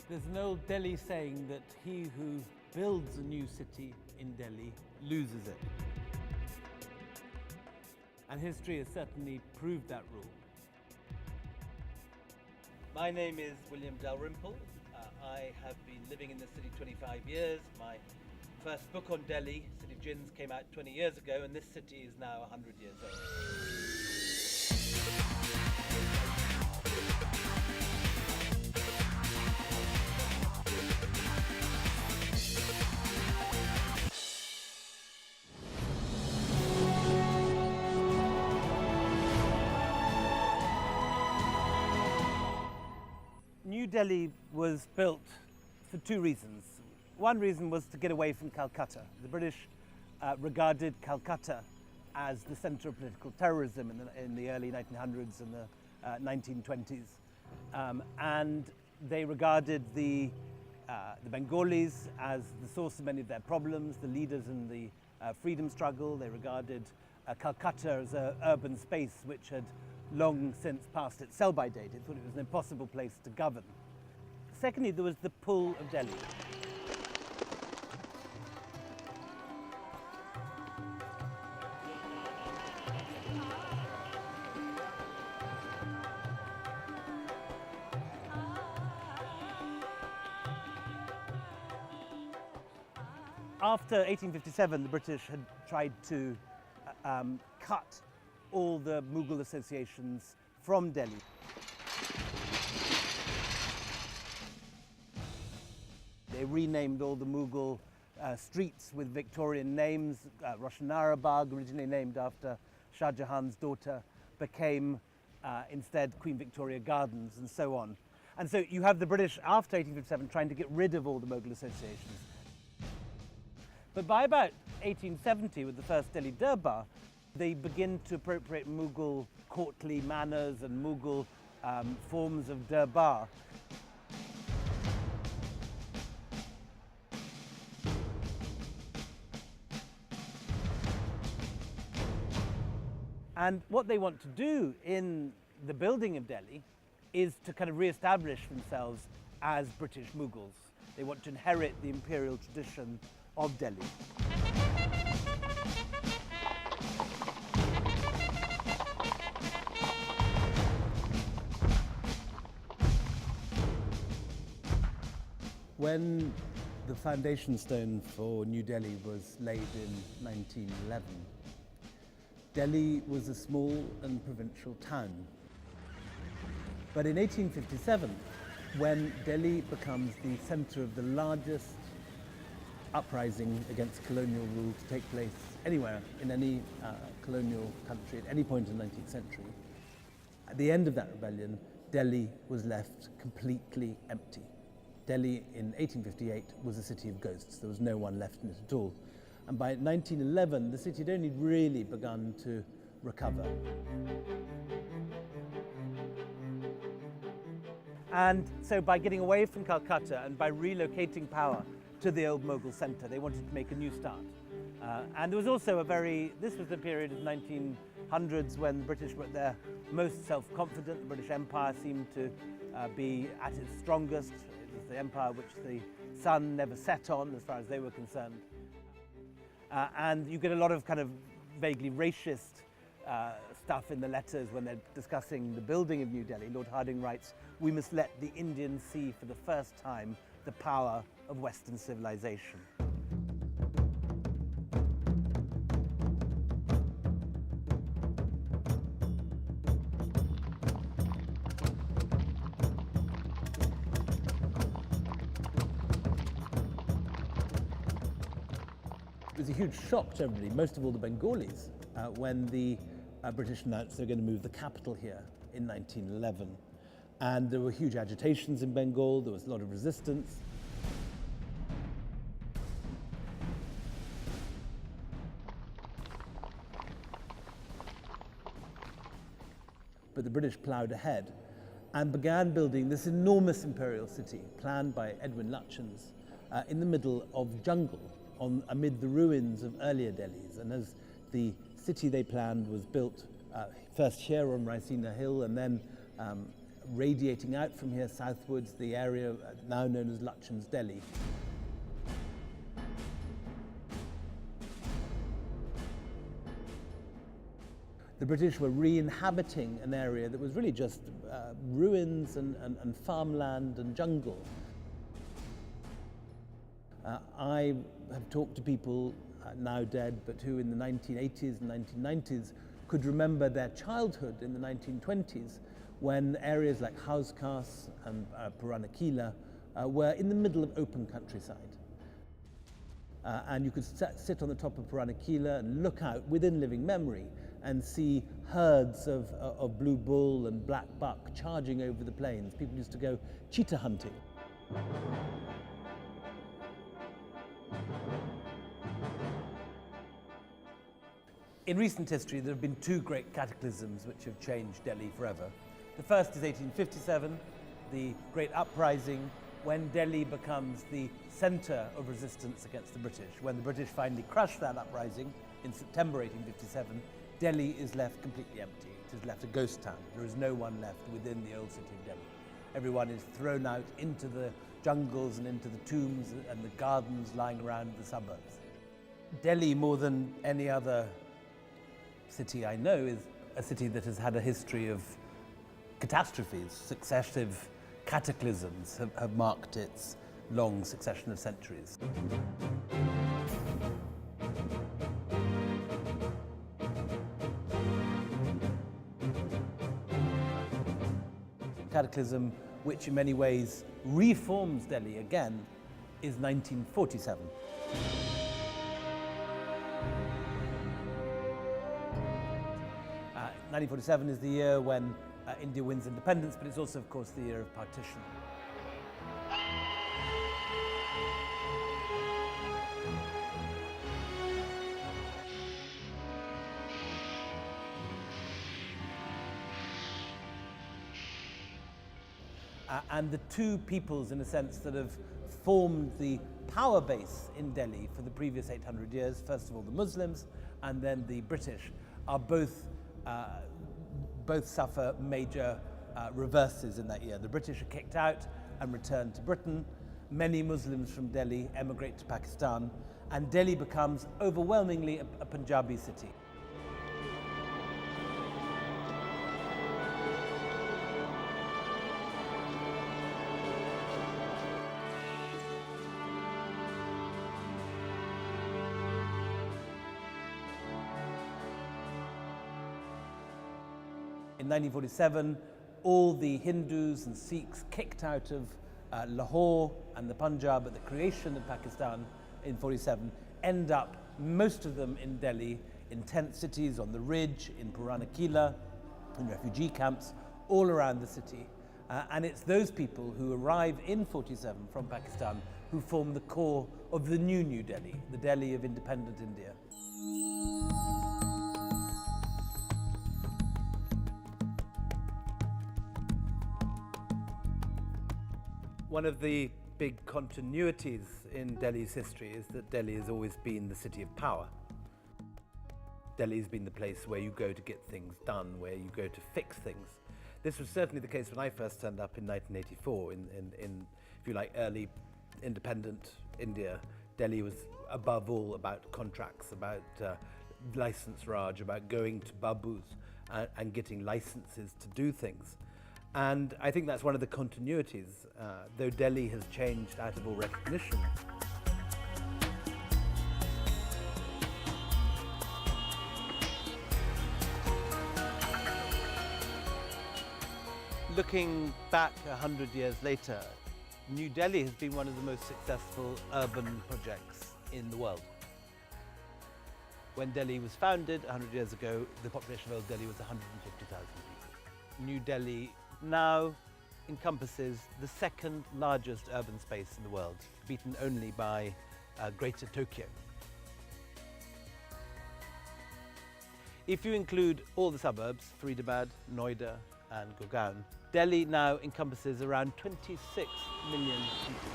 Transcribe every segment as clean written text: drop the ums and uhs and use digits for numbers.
There's an old Delhi saying that he who builds a new city in Delhi loses it. And history has certainly proved that rule. My name is William Dalrymple. I have been living in the city 25 years. My first book on Delhi, LUTYENS, came out 20 years ago, and this city is now 100 years old. New Delhi was built for two reasons. One reason was to get away from Calcutta. The British regarded Calcutta as the centre of political terrorism in the early 1900s and the 1920s. And they regarded the Bengalis as the source of many of their problems, the leaders in the freedom struggle. They regarded Calcutta as an urban space which had long since passed its sell-by date. They thought it was an impossible place to govern. Secondly, there was the pull of Delhi. After 1857, the British had tried to cut all the Mughal associations from Delhi. They renamed all the Mughal streets with Victorian names. Roshanara Bagh, originally named after Shah Jahan's daughter, became instead Queen Victoria Gardens, and so on. And so you have the British after 1857 trying to get rid of all the Mughal associations. But by about 1870, with the first Delhi Darbar, they begin to appropriate Mughal courtly manners and Mughal forms of Darbar. And what they want to do in the building of Delhi is to kind of re-establish themselves as British Mughals. They want to inherit the imperial tradition of Delhi. When the foundation stone for New Delhi was laid in 1911, Delhi was a small and provincial town. But in 1857, when Delhi becomes the centre of the largest uprising against colonial rule to take place anywhere in any colonial country at any point in the 19th century, at the end of that rebellion, Delhi was left completely empty. Delhi in 1858 was a city of ghosts. There was no one left in it at all. And by 1911, the city had only really begun to recover. And so by getting away from Calcutta and by relocating power to the old Mughal centre, they wanted to make a new start. And there was also this was the period of the 1900s when the British were at their most self-confident. The British Empire seemed to be at its strongest. It was the empire which the sun never set on, as far as they were concerned. And you get a lot of kind of vaguely racist stuff in the letters when they're discussing the building of New Delhi. Lord Hardinge writes, "We must let the Indians see for the first time the power of Western civilization." It was a huge shock to everybody, most of all the Bengalis, when the British announced they were going to move the capital here in 1911. And there were huge agitations in Bengal, there was a lot of resistance. But the British ploughed ahead and began building this enormous imperial city, planned by Edwin Lutyens, in the middle of jungle, amid the ruins of earlier Delhis. And as the city they planned was built first here on Raisina Hill and then radiating out from here southwards, the area now known as LUTYENS, Delhi. The British were re-inhabiting an area that was really just ruins and farmland and jungle. I have talked to people now dead, but who in the 1980s and 1990s could remember their childhood in the 1920s when areas like Hauskas and Puranakila were in the middle of open countryside. And you could sit on the top of Puranakila and look out within living memory and see herds of blue bull and black buck charging over the plains. People used to go cheetah hunting. In recent history, there have been two great cataclysms which have changed Delhi forever. The first is 1857, the great uprising, when Delhi becomes the centre of resistance against the British. When the British finally crush that uprising in September 1857, Delhi is left completely empty. It is left a ghost town. There is no one left within the old city of Delhi. Everyone is thrown out into the jungles and into the tombs and the gardens lying around the suburbs. Delhi, more than any other city I know, is a city that has had a history of catastrophes. Successive cataclysms have marked its long succession of centuries. Cataclysm which in many ways reforms Delhi again is 1947. 1947 is the year when India wins independence, but it's also, of course, the year of partition. And the two peoples, in a sense, that have formed the power base in Delhi for the previous 800 years, first of all the Muslims and then the British, are both suffer major reverses in that year. The British are kicked out and return to Britain. Many Muslims from Delhi emigrate to Pakistan, and Delhi becomes overwhelmingly a Punjabi city. In 1947, all the Hindus and Sikhs kicked out of Lahore and the Punjab at the creation of Pakistan in 47 end up, most of them in Delhi, in tent cities on the ridge, in Puranakila, in refugee camps, all around the city. And it's those people who arrive in 47 from Pakistan who form the core of the New Delhi, the Delhi of independent India. One of the big continuities in Delhi's history is that Delhi has always been the city of power. Delhi has been the place where you go to get things done, where you go to fix things. This was certainly the case when I first turned up in 1984 in if you like, early independent India. Delhi was above all about contracts, about license raj, about going to babus and getting licenses to do things. And I think that's one of the continuities, though Delhi has changed out of all recognition. Looking back 100 years later, New Delhi has been one of the most successful urban projects in the world. When Delhi was founded 100 years ago, the population of Old Delhi was 150,000 people. New Delhi now encompasses the second largest urban space in the world, beaten only by Greater Tokyo. If you include all the suburbs, Faridabad, Noida and Gurgaon, Delhi now encompasses around 26 million people.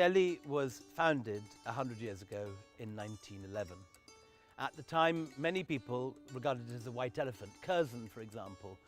Delhi was founded 100 years ago in 1911. At the time, many people regarded it as a white elephant. Curzon, for example,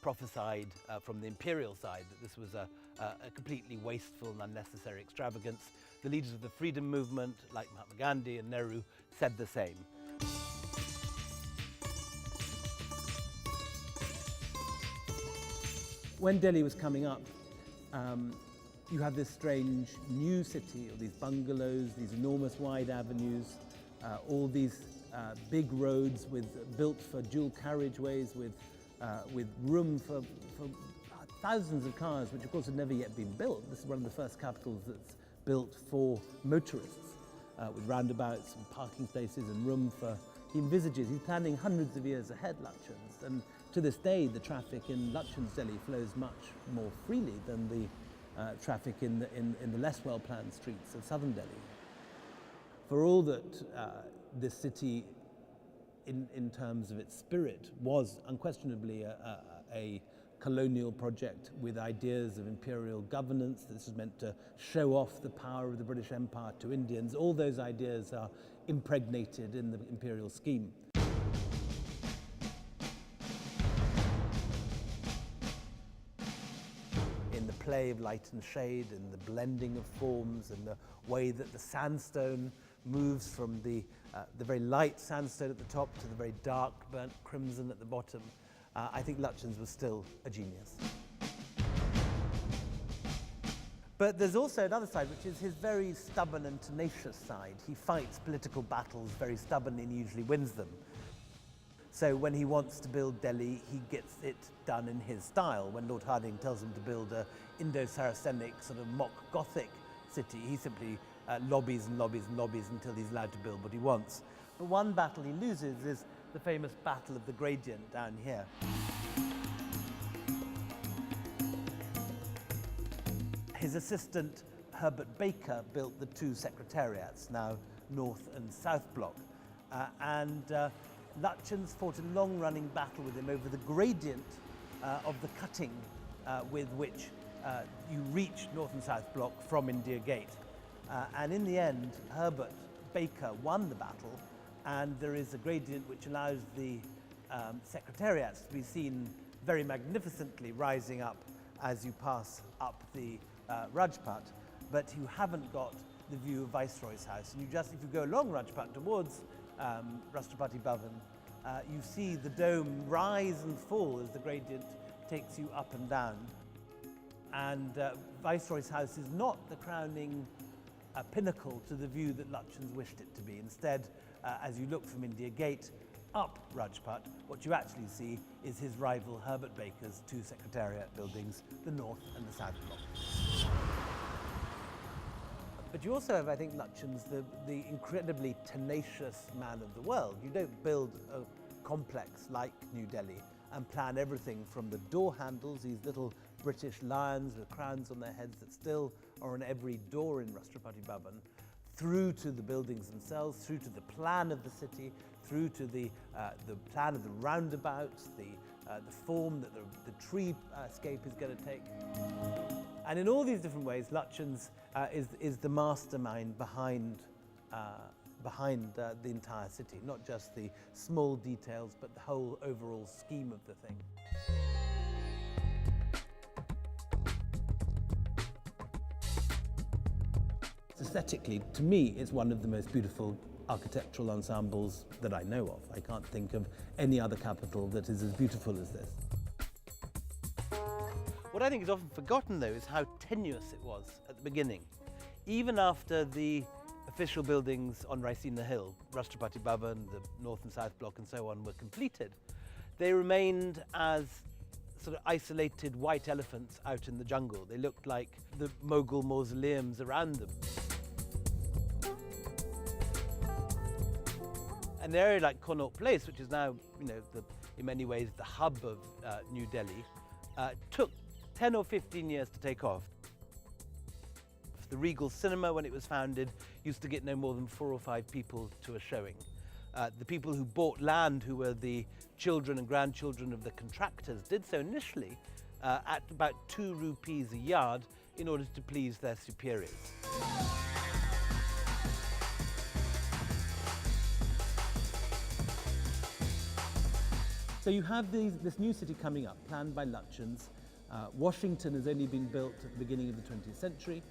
prophesied from the imperial side that this was a completely wasteful and unnecessary extravagance. The leaders of the freedom movement, like Mahatma Gandhi and Nehru, said the same. When Delhi was coming up, you had this strange new city, or these bungalows, these enormous wide avenues, all these big roads built for dual carriageways with room for thousands of cars, which of course had never yet been built. This is one of the first capitals that's built for motorists, with roundabouts and parking spaces and room for, he he's planning hundreds of years ahead, Lutyens, and to this day the traffic in Lutyens Delhi flows much more freely than the traffic in the less well-planned streets of southern Delhi. For all that this city, in terms of its spirit, was unquestionably a colonial project with ideas of imperial governance. This was meant to show off the power of the British Empire to Indians. All those ideas are impregnated in the imperial scheme. In the play of light and shade, and the blending of forms, and the way that the sandstone moves from the very light sandstone at the top to the very dark burnt crimson at the bottom, I think Lutyens was still a genius. But there's also another side, which is his very stubborn and tenacious side. He fights political battles very stubbornly and usually wins them. So when he wants to build Delhi, he gets it done in his style. When Lord Hardinge tells him to build an Indo-Saracenic sort of mock Gothic city, he simply lobbies and lobbies and lobbies until he's allowed to build what he wants. But one battle he loses is the famous Battle of the Gradient down here. His assistant, Herbert Baker, built the two secretariats, now North and South Block. Lutyens fought a long-running battle with him over the gradient of the cutting with which you reach North and South Block from India Gate. And in the end, Herbert Baker won the battle, and there is a gradient which allows the secretariats to be seen very magnificently rising up as you pass up the Rajpath, but you haven't got the view of Viceroy's house. And if you go along Rajpath towards Rashtrapati Bhavan, you see the dome rise and fall as the gradient takes you up and down. And Viceroy's house is not the crowning pinnacle to the view that Lutyens wished it to be. Instead, as you look from India Gate up Rajpath, what you actually see is his rival Herbert Baker's two secretariat buildings, the North and the South Block. But you also have, I think, Lutyens, the incredibly tenacious man of the world. You don't build a complex like New Delhi and plan everything from the door handles, these little British lions with crowns on their heads that still are on every door in Rashtrapati Bhavan, through to the buildings themselves, through to the plan of the city, through to the plan of the roundabouts, the form that the treescape is going to take. And in all these different ways, Lutyens is the mastermind behind the entire city, not just the small details, but the whole overall scheme of the thing. Aesthetically, to me, it's one of the most beautiful architectural ensembles that I know of. I can't think of any other capital that is as beautiful as this. What I think is often forgotten, though, is how tenuous it was at the beginning. Even after the official buildings on Raisina Hill, Rashtrapati Bhavan, the North and South Block and so on, were completed, they remained as sort of isolated white elephants out in the jungle. They looked like the Mughal mausoleums around them. An area like Connaught Place, which is now, in many ways, the hub of New Delhi, took 10 or 15 years to take off. The Regal Cinema, when it was founded, used to get no more than 4 or 5 people to a showing. The people who bought land, who were the children and grandchildren of the contractors, did so initially at about 2 rupees a yard in order to please their superiors. So you have this new city coming up, planned by Lutyens. Washington has only been built at the beginning of the 20th century.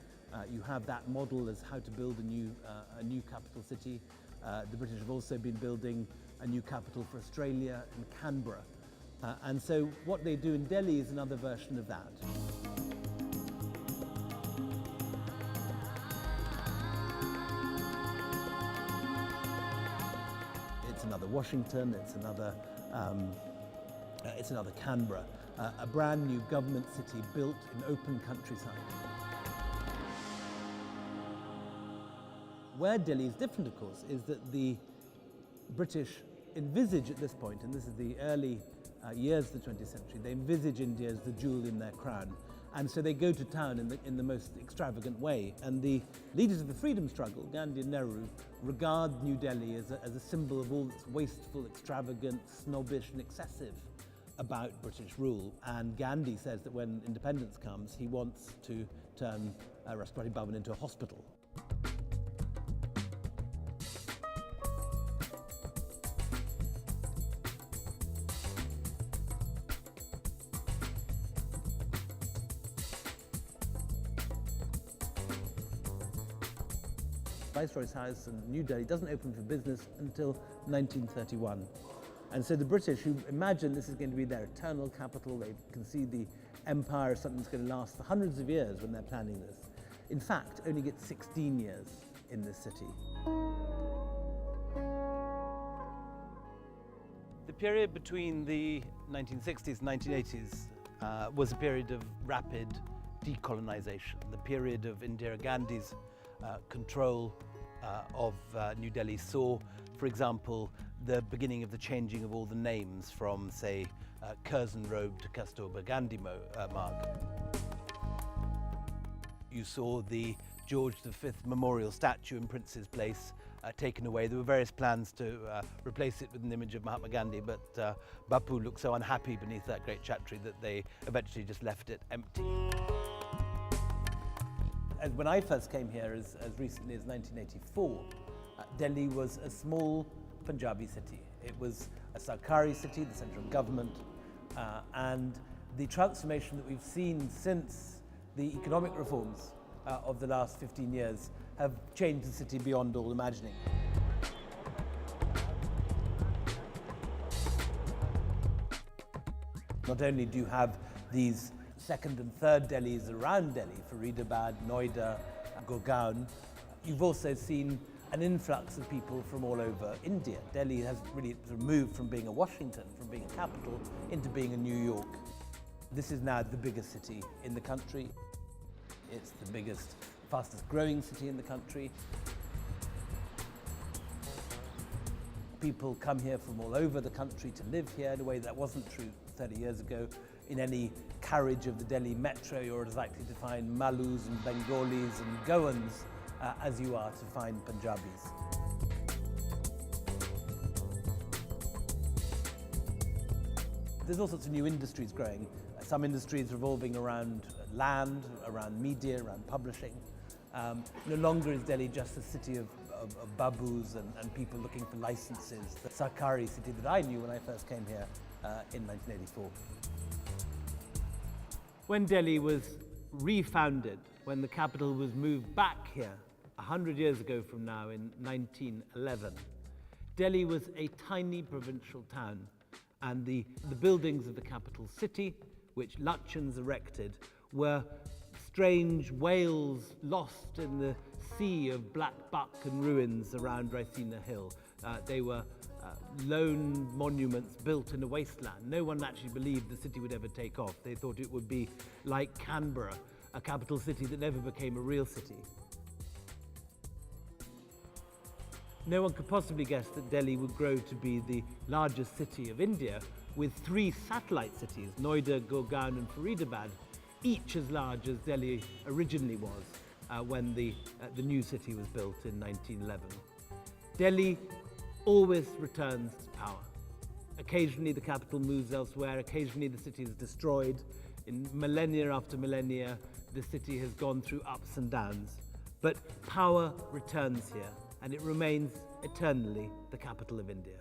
You have that model as how to build a new capital city. The British have also been building a new capital for Australia in Canberra. And so what they do in Delhi is another version of that. It's another Washington, it's another Canberra, a brand new government city built in open countryside. Where Delhi is different, of course, is that the British envisage at this point, and this is the early years of the 20th century, they envisage India as the jewel in their crown. And so they go to town in the most extravagant way. And the leaders of the freedom struggle, Gandhi and Nehru, regard New Delhi as a symbol of all that's wasteful, extravagant, snobbish and excessive about British rule. And Gandhi says that when independence comes, he wants to turn Rashtrapati Bhavan into a hospital. Viceroy's House in New Delhi doesn't open for business until 1931. And so the British, who imagine this is going to be their eternal capital, they can see the empire as something that's going to last for hundreds of years when they're planning this, in fact, only get 16 years in this city. The period between the 1960s and 1980s was a period of rapid decolonization, the period of Indira Gandhi's control of New Delhi saw, for example, the beginning of the changing of all the names from, say, Curzon Road to Kasturba Gandhi Marg. You saw the George V Memorial statue in Prince's Place taken away. There were various plans to replace it with an image of Mahatma Gandhi, but Bapu looked so unhappy beneath that great chhatri that they eventually just left it empty. When I first came here as recently as 1984, Delhi was a small Punjabi city. It was a Sarkari city, the centre of government, and the transformation that we've seen since the economic reforms of the last 15 years have changed the city beyond all imagining. Not only do you have these second and third Delhis around Delhi, Faridabad, Noida, Gurgaon, you've also seen an influx of people from all over India. Delhi has really moved from being a Washington, from being a capital, into being a New York. This is now the biggest city in the country. It's the biggest, fastest growing city in the country. People come here from all over the country to live here in a way that wasn't true 30 years ago. In any carriage of the Delhi metro, you're as likely to find Malus and Bengalis and Goans as you are to find Punjabis. There's all sorts of new industries growing. Some industries revolving around land, around media, around publishing. No longer is Delhi just a city of babus and people looking for licenses. The Sarkari city that I knew when I first came here in 1984. When Delhi was refounded, when the capital was moved back here 100 years ago from now in 1911, Delhi was a tiny provincial town, and the buildings of the capital city, which Lutyens erected, were strange whales lost in the sea of black buck and ruins around Raisina Hill. They were lone monuments built in a wasteland. No one actually believed the city would ever take off. They thought it would be like Canberra, a capital city that never became a real city. No one could possibly guess that Delhi would grow to be the largest city of India, with 3 satellite cities, Noida, Gurgaon and Faridabad, each as large as Delhi originally was when the new city was built in 1911. Delhi always returns to power. Occasionally the capital moves elsewhere, occasionally the city is destroyed. In millennia after millennia, the city has gone through ups and downs, but power returns here and it remains eternally the capital of India.